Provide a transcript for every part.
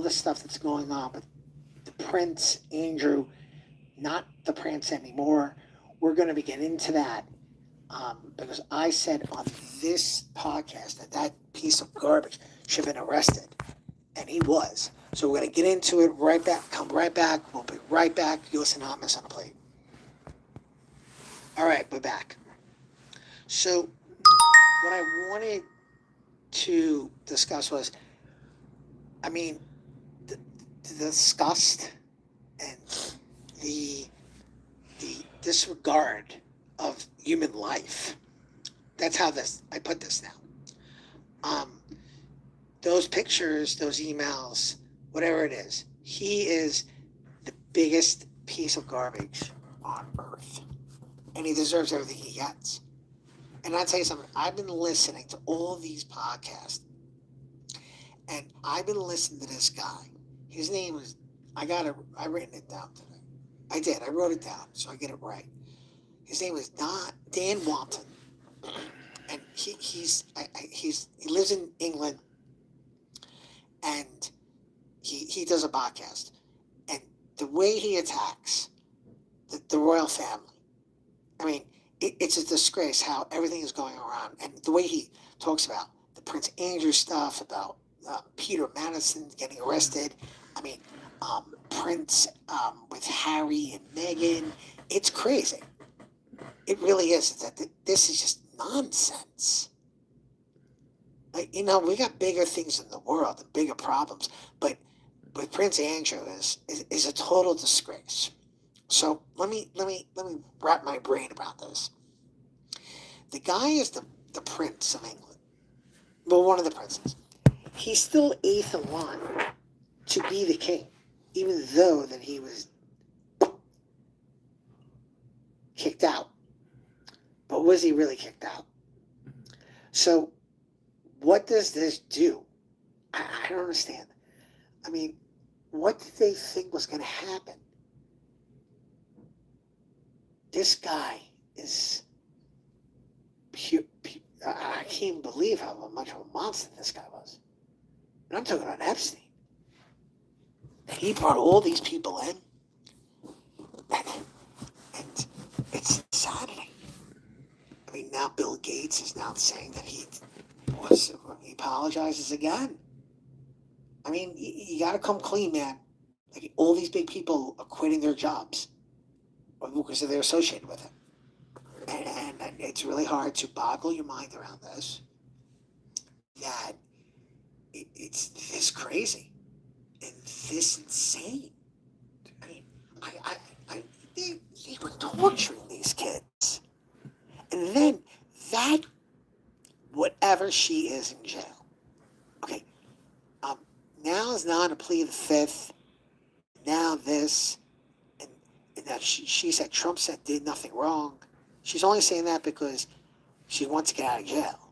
the stuff that's going on with the Prince Andrew, not the Prince anymore. We're going to be getting into that because I said on this podcast that that piece of garbage should have been arrested, and he was. So we're going to get into it right back. Come right back. We'll be right back. U.S. Anonymous on the plate. All right, we're back. So what I wanted to discuss was, I mean, the disgust and the disregard of human life. That's how I put this now. Those pictures, those emails, whatever it is, he is the biggest piece of garbage on earth, and he deserves everything he gets. And I'll tell you something. I've been listening to all these podcasts, and I've been listening to this guy. His name is, I written it down today. I did. I wrote it down so I get it right. His name is Dan Walton, and he lives in England, and he does a podcast, and the way he attacks the royal family, I mean, it's a disgrace how everything is going around, and the way he talks about the Prince Andrew stuff, about Peter Madison getting arrested. I mean, Prince with Harry and Meghan. It's crazy. It really is. This is just nonsense. Like, we got bigger things in the world and bigger problems, but with Prince Andrew is a total disgrace. So let me wrap my brain about this. The guy is the Prince of England. Well, one of the princes. He's still eighth in line to be the king, even though that he was kicked out. But was he really kicked out? So what does this do? I don't understand. I mean, what did they think was going to happen? This guy is pure, I can't even believe how much of a monster this guy was. And I'm talking about Epstein. He brought all these people in, and it's insanity. I mean, now Bill Gates is now saying that he apologizes again. I mean, you got to come clean, man. Like, all these big people are quitting their jobs because they're associated with it. And it's really hard to boggle your mind around this, that it's this crazy and this insane. I mean, they were torturing these kids. And then that, whatever she is in jail. Okay, now is not a plea of the fifth. Now this, and that she said Trump said did nothing wrong. She's only saying that because she wants to get out of jail.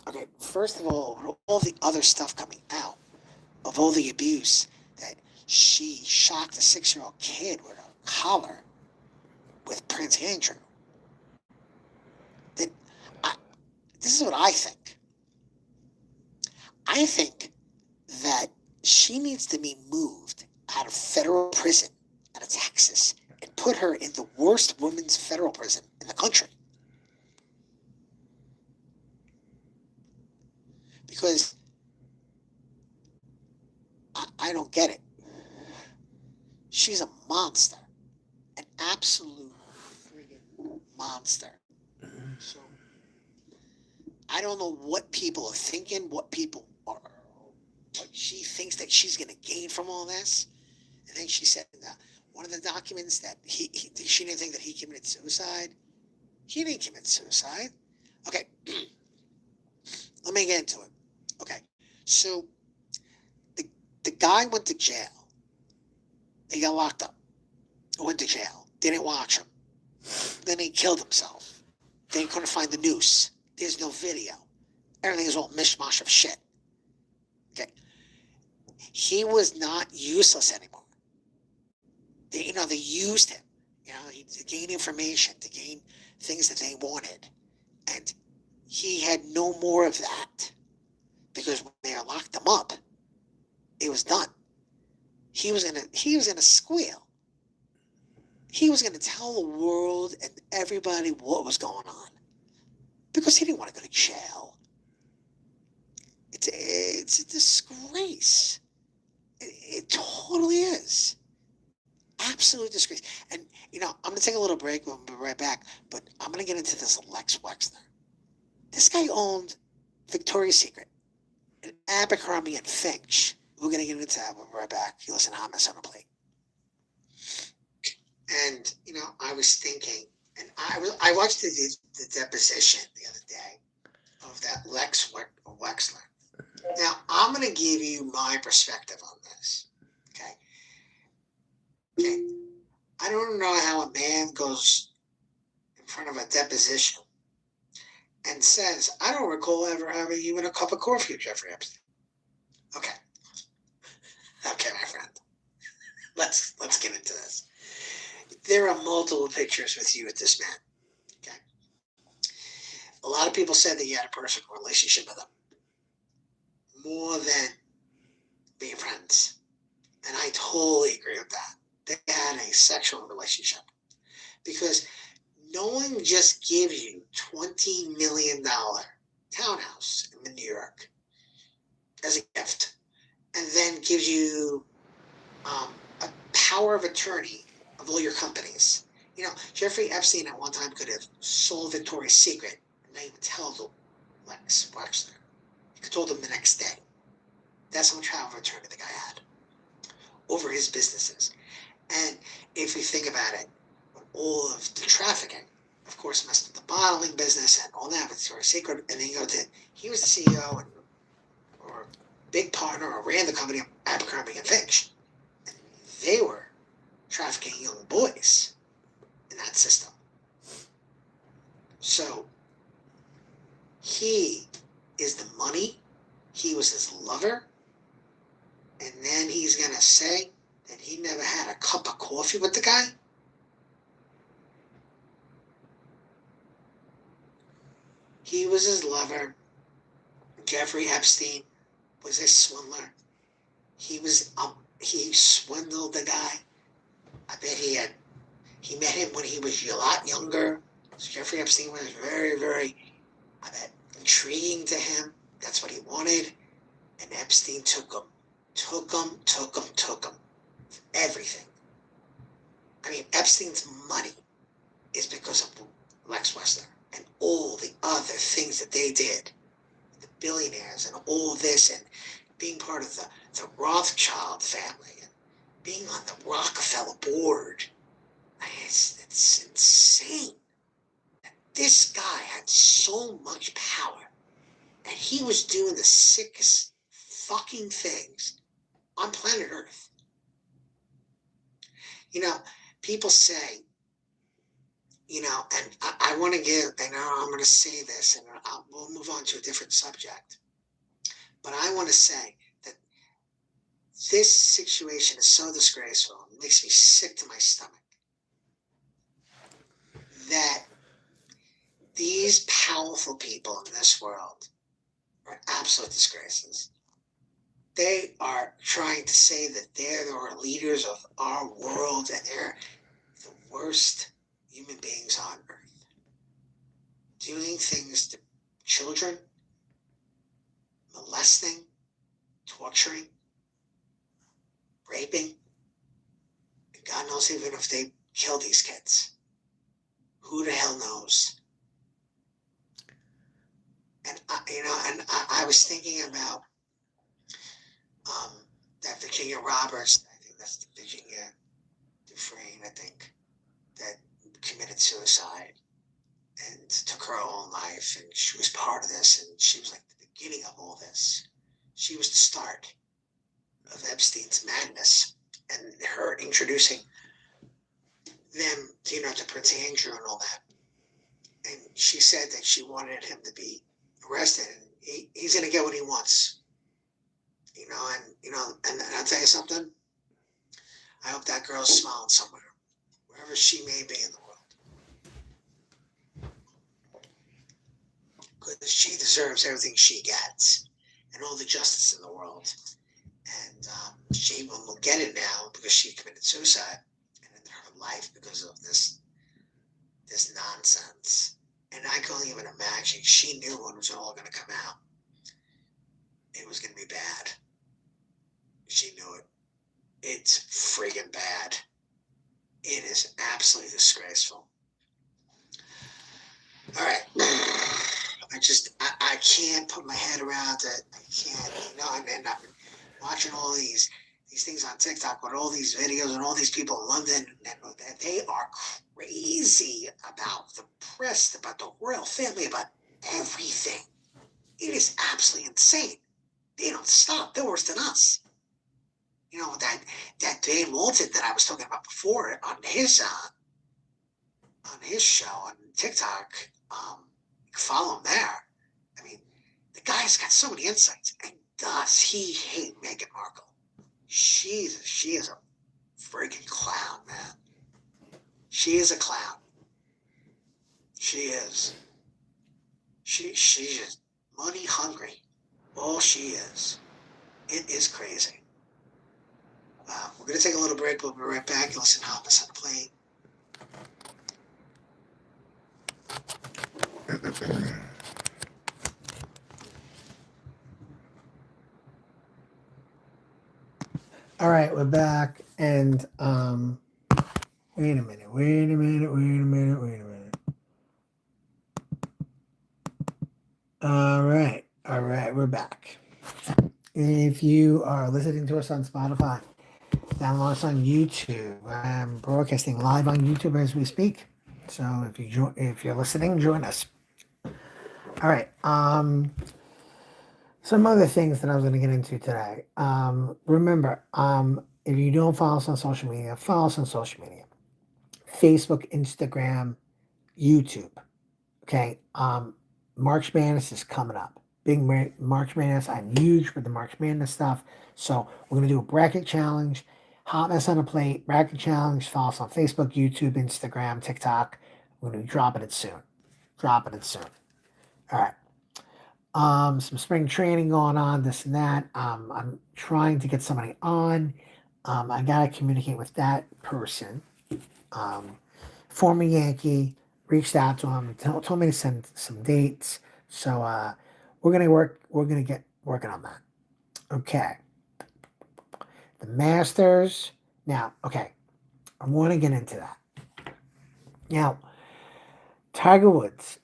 Okay, first of all the other stuff coming out of all the abuse, that she shocked a 6-year-old kid with a collar with Prince Andrew. Then, this is what I think. I think that she needs to be moved out of federal prison out of Texas and put her in the worst women's federal prison in the country. Because I don't get it. She's a monster. An absolute friggin' monster. So, I don't know what people are thinking, what she thinks that she's going to gain from all this. I think she said one of the documents that she didn't think that he committed suicide. He didn't commit suicide. Okay, let me get into it. Okay, so the guy went to jail. He got locked up. Went to jail. They didn't watch him. Then he killed himself. They couldn't find the noose. There's no video. Everything is all mishmash of shit. Okay. He was not useless anymore. They used him, to gain information, to gain things that they wanted. And he had no more of that. Because when they locked him up, it was done. he was gonna squeal. He was gonna tell the world and everybody what was going on because he didn't want to go to jail. It's a disgrace. It totally is. Absolute disgrace. And I'm gonna take a little break. We'll be right back. But I'm gonna get into this Lex Wexner. This guy owned Victoria's Secret and Abercrombie and Finch. We're gonna get into that. We'll be right back. You listen to Hummus on a Plate. And I was thinking, and I watched the deposition the other day of that Lex Wexner. Now I'm gonna give you my perspective on this. Okay. I don't know how a man goes in front of a deposition and says, "I don't recall ever having even a cup of coffee with Jeffrey Epstein." Okay, my friend. Let's get into this. There are multiple pictures with you with this man. Okay. A lot of people said that you had a personal relationship with him, more than being friends, and I totally agree with that. They had a sexual relationship because no one just gives you $20 million townhouse in New York as a gift and then gives you a power of attorney of all your companies. Jeffrey Epstein at one time could have sold Victoria's Secret and not even tell the Lex Wexner. He could have told them the next day. That's how much power of attorney the guy had over his businesses. And if you think about it, all of the trafficking, of course, messed up the bottling business and all that, Victoria's Secret, and then he was the CEO or big partner or ran the company of Abercrombie and Finch. And they were trafficking young boys in that system. So he is the money, he was his lover, and then he's going to say that he never had a cup of coffee with the guy? He was his lover. Jeffrey Epstein was a swindler. He swindled the guy. I bet he met him when he was a lot younger. So Jeffrey Epstein was very, very, I bet, intriguing to him. That's what he wanted. And Epstein took him. Everything. I mean, Epstein's money is because of Lex Wexner and all the other things that they did. The billionaires and all this, and being part of the Rothschild family and being on the Rockefeller board. I mean, it's insane. This guy had so much power, and he was doing the sickest fucking things on planet Earth. People say, and I want to give, and I'm going to say this, and we'll move on to a different subject. But I want to say that this situation is so disgraceful, it makes me sick to my stomach, that these powerful people in this world are absolute disgraces. They are trying to say that they're the leaders of our world and they're the worst human beings on earth. Doing things to children, molesting, torturing, raping. And God knows even if they kill these kids. Who the hell knows? And I was thinking about that Virginia Roberts, I think that's the Virginia Dufresne, I think, that committed suicide and took her own life, and she was part of this, and she was like the beginning of all this. She was the start of Epstein's madness, and her introducing them, to Prince Andrew and all that. And she said that she wanted him to be arrested, and he's going to get what he wants. And I'll tell you something. I hope that girl's smiling somewhere, wherever she may be in the world. Because she deserves everything she gets and all the justice in the world. And she will get it now because she committed suicide and ended her life because of this nonsense. And I can't even imagine. She knew when it was all going to come out. It was going to be bad. She knew it. It's friggin' bad. It is absolutely disgraceful. All right. I can't put my head around it. I can't, and I've been watching all these things on TikTok with all these videos and all these people in London, and they are crazy about the press, about the royal family, about everything. It is absolutely insane. They don't stop. They're worse than us. That Dave Walton that I was talking about before on his show on TikTok, follow him there. I mean, the guy's got so many insights. And does he hate Meghan Markle? She is a freaking clown, man. She is a clown. She is. She's just money hungry. All she is. It is crazy. We're going to take a little break. We'll be right back. You listen to Hotness on the Plane. All right, we're back. And wait a minute. All right, we're back. If you are listening to us on Spotify, download us on YouTube. I'm broadcasting live on YouTube as we speak. So if you're listening, join us. All right. Some other things that I was going to get into today. Remember, if you don't follow us on social media, follow us on social media. Facebook, Instagram, YouTube. Okay. March Madness is coming up. Big March Madness. I'm huge with the March Madness stuff. So we're going to do a bracket challenge. Hot Mess on a Plate, bracket challenge. Follow us on Facebook, YouTube, Instagram, TikTok. We're going to be dropping it soon. All right. Some spring training going on, this and that. I'm trying to get somebody on. I got to communicate with that person. Former Yankee, reached out to him, told me to send some dates. So we're going to get working on that. Okay. The Masters. Now, okay. I want to get into that. Now, Tiger Woods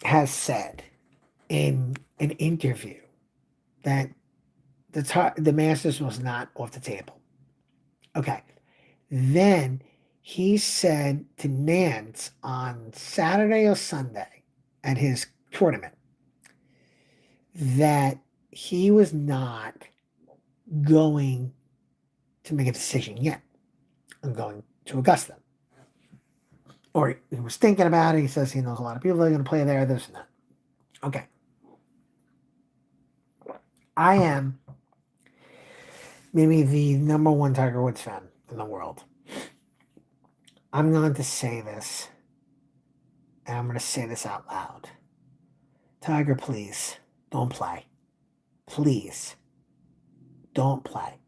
has said in an interview that the Masters was not off the table. Okay. Then he said to Nance on Saturday or Sunday at his tournament that he was not going to make a decision yet on going to Augusta. Or he was thinking about it. He says he knows a lot of people that are going to play there, this and that. Okay. I am maybe the number one Tiger Woods fan in the world. I'm going to say this, and I'm going to say this out loud. Tiger, please, don't play. Please, don't play.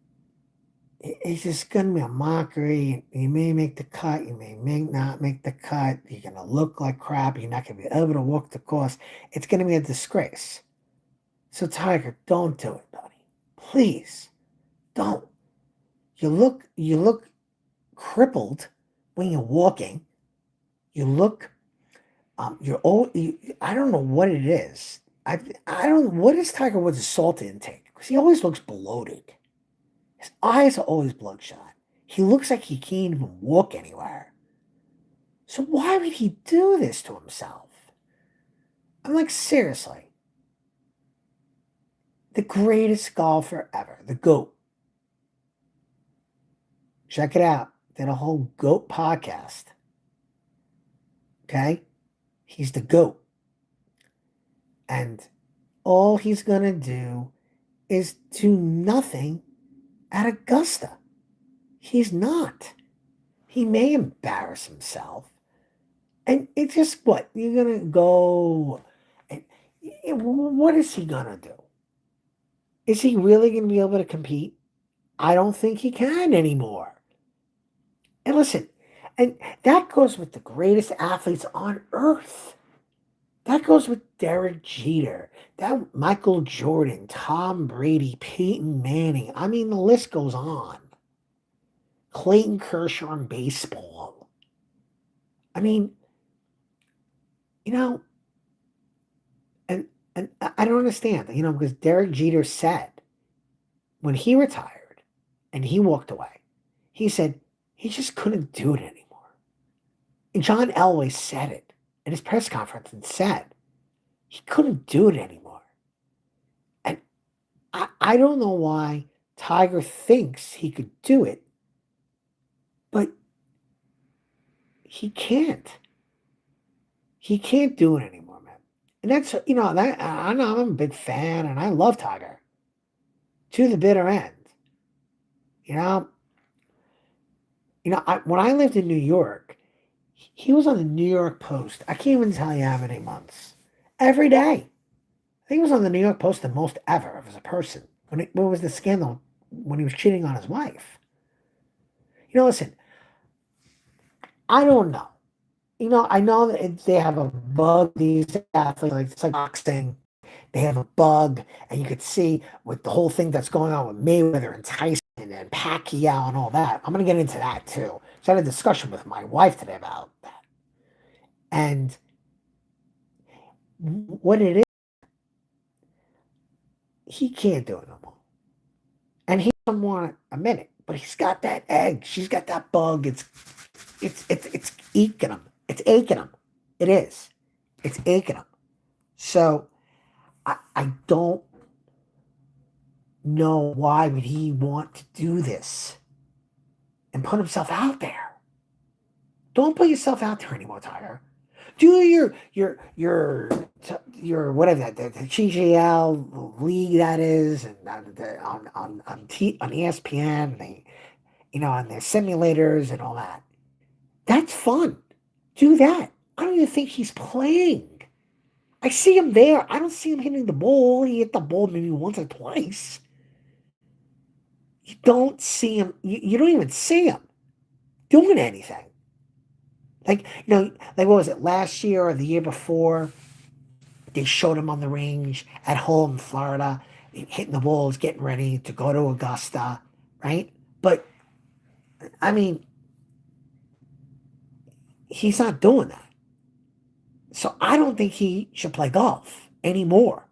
It's just going to be a mockery. You may make the cut. You may not make the cut. You're going to look like crap. You're not going to be able to walk the course. It's going to be a disgrace. So, Tiger, don't do it, buddy. Please, don't. You look crippled when you're walking. You look, you're old. I don't know what it is. I don't. What is Tiger Woods' salt intake? Because he always looks bloated. His eyes are always bloodshot. He looks like he can't even walk anywhere. So why would he do this to himself? I'm like, seriously. The greatest golfer ever, the GOAT. Check it out. Did a whole GOAT podcast. Okay? He's the GOAT. And all he's going to do is do nothing at Augusta. He's not. He may embarrass himself. And it's just what? You're going to go. And what is he going to do? Is he really going to be able to compete? I don't think he can anymore. And listen, and that goes with the greatest athletes on earth. That goes with Derek Jeter, that Michael Jordan, Tom Brady, Peyton Manning. I mean, the list goes on. Clayton Kershaw in baseball. I mean, you know, and I don't understand, because Derek Jeter said when he retired and he walked away, he said he just couldn't do it anymore. And John Elway said it in his press conference and said he couldn't do it anymore. And I don't know why Tiger thinks he could do it, but he can't. He can't do it anymore, man. And that's, that I know I'm a big fan and I love Tiger to the bitter end. You know, when I lived in New York, he was on the New York Post. I can't even tell you how many months. Every day. I think he was on the New York Post the most ever as a person. When was the scandal when he was cheating on his wife? Listen, I don't know. I know that they have a bug, these athletes, like it's like boxing. They have a bug, and you could see with the whole thing that's going on with Mayweather and Tyson and Pacquiao and all that. I'm going to get into that too. So I had a discussion with my wife today about that. And what it is, he can't do it no more. And he doesn't want to admit it, but he's got that egg. She's got that bug. It's aching him. It's aching him. It is. It's aching him. So I don't know why would he want to do this and put himself out there. Don't put yourself out there anymore, Tiger. Do your whatever the GGL league that is, and on ESPN, on their simulators and all that. That's fun. Do that. I don't even think he's playing. I see him there. I don't see him hitting the ball. He hit the ball maybe once or twice. You don't see him. You don't even see him doing anything. Like, like what was it, last year or the year before? They showed him on the range at home in Florida, hitting the balls, getting ready to go to Augusta, right? But, I mean, he's not doing that. So I don't think he should play golf anymore.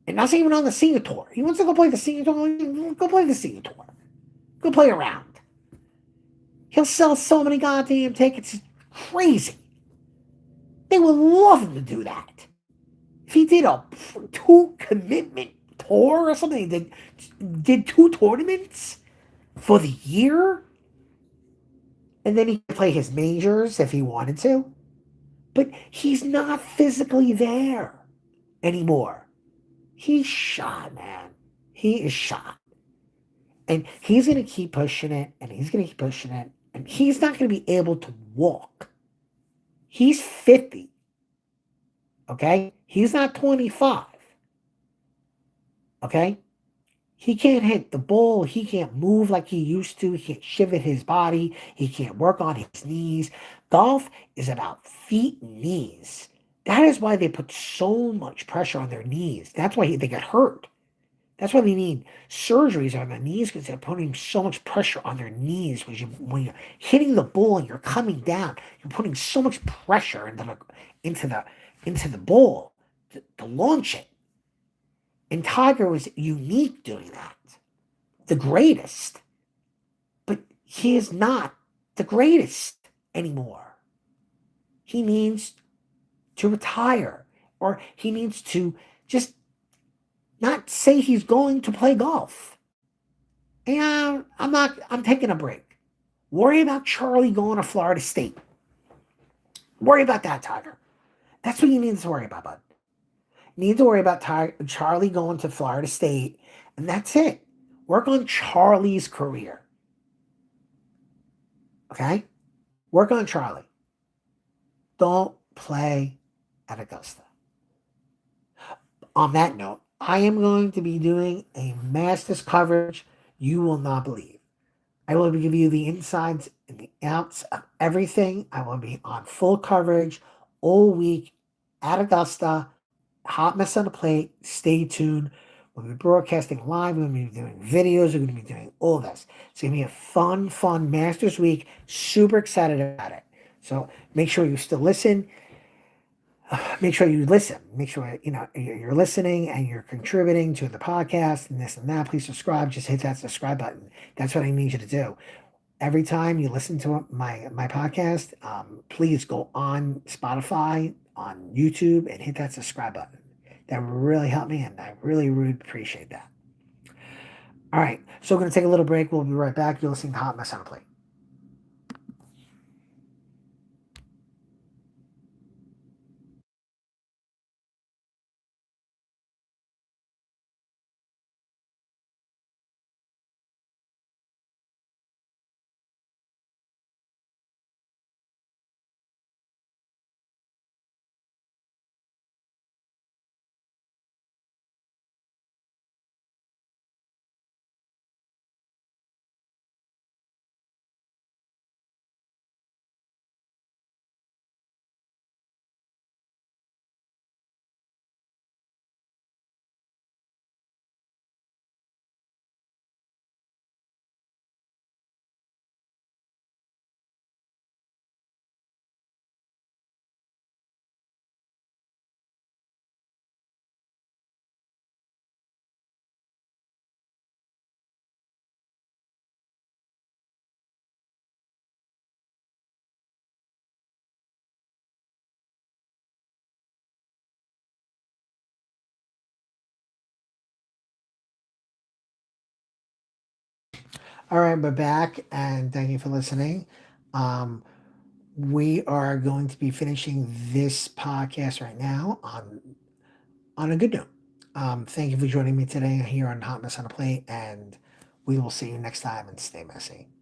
And that's even on the senior tour. He wants to go play the senior tour. Go play the senior tour. Go play around. He'll sell so many goddamn tickets. It's crazy. They would love him to do that. If he did a 2 commitment tour or something, did 2 tournaments for the year, and then he could play his majors if he wanted to. But he's not physically there anymore. He's shot, man. He is shot. And he's going to keep pushing it, and he's going to keep pushing it, and he's not going to be able to walk. He's 50. Okay? He's not 25. Okay? He can't hit the ball. He can't move like he used to. He can't shift his body. He can't work on his knees. Golf is about feet and knees. That is why they put so much pressure on their knees. That's why they get hurt. That's why they need surgeries on their knees, because they're putting so much pressure on their knees. When you're hitting the ball and you're coming down, you're putting so much pressure into the ball to launch it. And Tiger was unique doing that. The greatest. But he is not the greatest anymore. He needs to retire, or he needs to just not say he's going to play golf. And I'm taking a break. Worry about Charlie going to Florida State. Worry about that, Tiger. That's what you need to worry about, bud. You need to worry about Charlie going to Florida State, and that's it. Work on Charlie's career. Okay? Work on Charlie. Don't play at Augusta. On that note, I am going to be doing a Masters coverage you will not believe. I will give you the insides and the outs of everything. I will be on full coverage all week at Augusta. Hot mess on the plate. Stay tuned. We'll be broadcasting live. We're going to be doing videos. We're going to be doing all this. It's going to be a fun Masters week. Super excited about it. So make sure you still listen. Make sure you listen. Make sure you're listening and you're contributing to the podcast and this and that. Please subscribe. Just hit that subscribe button. That's what I need you to do. Every time you listen to my podcast, please go on Spotify, on YouTube, and hit that subscribe button. That would really help me, and I really would appreciate that. All right, so we're going to take a little break. We'll be right back. You're listening to Hot Mess on a Plate. All right, we're back, and thank you for listening. Um, we are going to be finishing this podcast right now on a good note. Thank you for joining me today here on Hot Mess on a Plate, and we will see you next time and stay messy.